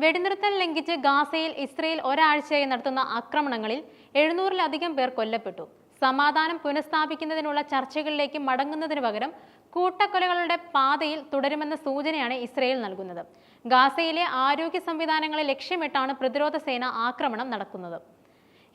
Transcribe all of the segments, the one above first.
വെടിനിർത്തൽ ലംഘിച്ച് ഗാസയിൽ ഇസ്രയേൽ ഒരാഴ്ചയായി നടത്തുന്ന ആക്രമണങ്ങളിൽ 700-ലധികം പേർ കൊല്ലപ്പെട്ടു. സമാധാനം പുനഃസ്ഥാപിക്കുന്നതിനുള്ള ചർച്ചകളിലേക്ക് മടങ്ങുന്നതിനു പകരം കൂട്ടക്കൊലകളുടെ പാതയിൽ തുടരുമെന്ന സൂചനയാണ് ഇസ്രയേൽ നൽകുന്നത്. ഗാസയിലെ ആരോഗ്യ സംവിധാനങ്ങളെ ലക്ഷ്യമിട്ടാണ് പ്രതിരോധ സേന ആക്രമണം നടക്കുന്നത്.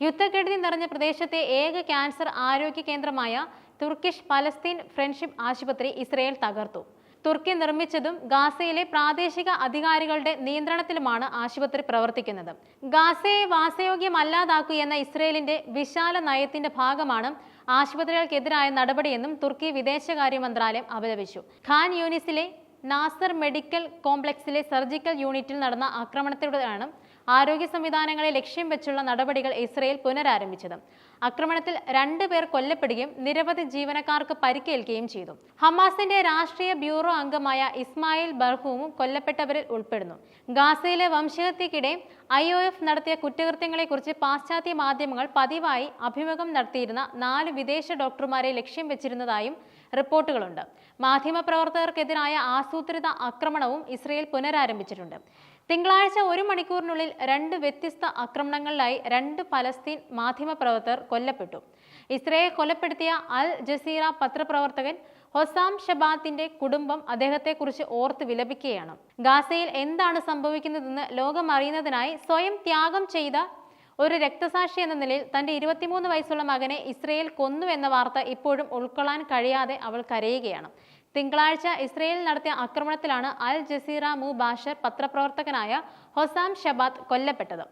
യുദ്ധക്കെടുതി നിറഞ്ഞ പ്രദേശത്തെ ഏക ക്യാൻസർ ആരോഗ്യ കേന്ദ്രമായ തുർക്കിഷ് പലസ്തീൻ ഫ്രണ്ട്ഷിപ്പ് ആശുപത്രി ഇസ്രയേൽ തകർത്തു. തുർക്കി നിർമ്മിച്ചതും ഗാസയിലെ പ്രാദേശിക അധികാരികളുടെ നിയന്ത്രണത്തിലുമാണ് ആശുപത്രി പ്രവർത്തിക്കുന്നത്. ഗാസയെ വാസയോഗ്യമല്ലാതാക്കുകയെന്ന ഇസ്രയേലിന്റെ വിശാല നയത്തിന്റെ ഭാഗമാണ് ആശുപത്രികൾക്കെതിരായ നടപടിയെന്നും തുർക്കി വിദേശകാര്യ മന്ത്രാലയം അപലപിച്ചു. ഖാൻ യൂനിസിലെ നാസർ മെഡിക്കൽ കോംപ്ലക്സിലെ സർജിക്കൽ യൂണിറ്റിൽ നടന്ന ആക്രമണത്തിലൂടെയാണ് ആരോഗ്യ സംവിധാനങ്ങളെ ലക്ഷ്യം വെച്ചുള്ള നടപടികൾ ഇസ്രയേൽ പുനരാരംഭിച്ചത്. ആക്രമണത്തിൽ 2 പേർ കൊല്ലപ്പെടുകയും നിരവധി ജീവനക്കാർക്ക് പരിക്കേൽക്കുകയും ചെയ്തു. ഹമാസിന്റെ രാഷ്ട്രീയ ബ്യൂറോ അംഗമായ ഇസ്മായിൽ ബർഹൂമും കൊല്ലപ്പെട്ടവരിൽ ഉൾപ്പെടുന്നു. ഗാസയിലെ വംശഹത്യക്കിടെ IOF നടത്തിയ കുറ്റകൃത്യങ്ങളെക്കുറിച്ച് പാശ്ചാത്യ മാധ്യമങ്ങൾ പതിവായി അഭിമുഖം നടത്തിയിരുന്ന 4 വിദേശ ഡോക്ടർമാരെ ലക്ഷ്യം വെച്ചിരുന്നതായും റിപ്പോർട്ടുകളുണ്ട്. മാധ്യമപ്രവർത്തകർക്കെതിരായ ആസൂത്രിത ആക്രമണവും ഇസ്രയേൽ പുനരാരംഭിച്ചിട്ടുണ്ട്. തിങ്കളാഴ്ച 1 മണിക്കൂറിനുള്ളിൽ 2 വ്യത്യസ്ത ആക്രമണങ്ങളിലായി 2 പലസ്തീൻ മാധ്യമപ്രവർത്തകർ കൊല്ലപ്പെട്ടു. ഇസ്രയേൽ കൊലപ്പെടുത്തിയ അൽ ജസീറ പത്രപ്രവർത്തകൻ ഹൊസാം ഷബാത്തിന്റെ കുടുംബം അദ്ദേഹത്തെക്കുറിച്ച് ഓർത്ത് വിലപിക്കുകയാണ്. ഗാസയിൽ എന്താണ് സംഭവിക്കുന്നതെന്ന് ലോകം അറിയുന്നതിനായി സ്വയം ത്യാഗം ചെയ്ത ഒരു രക്തസാക്ഷി എന്ന നിലയിൽ തന്റെ 23 വയസ്സുള്ള മകനെ ഇസ്രയേൽ കൊന്നു എന്ന വാർത്ത ഇപ്പോഴും ഉൾക്കൊള്ളാൻ കഴിയാതെ അവൾ കരയുകയാണ്. തിങ്കളാഴ്ച ഇസ്രയേൽ നടത്തിയ ആക്രമണത്തിലാണ് അൽ ജസീറ മുബാഷർ പത്രപ്രവർത്തകനായ ഹൊസാം ഷബാത്ത് കൊല്ലപ്പെട്ടത്.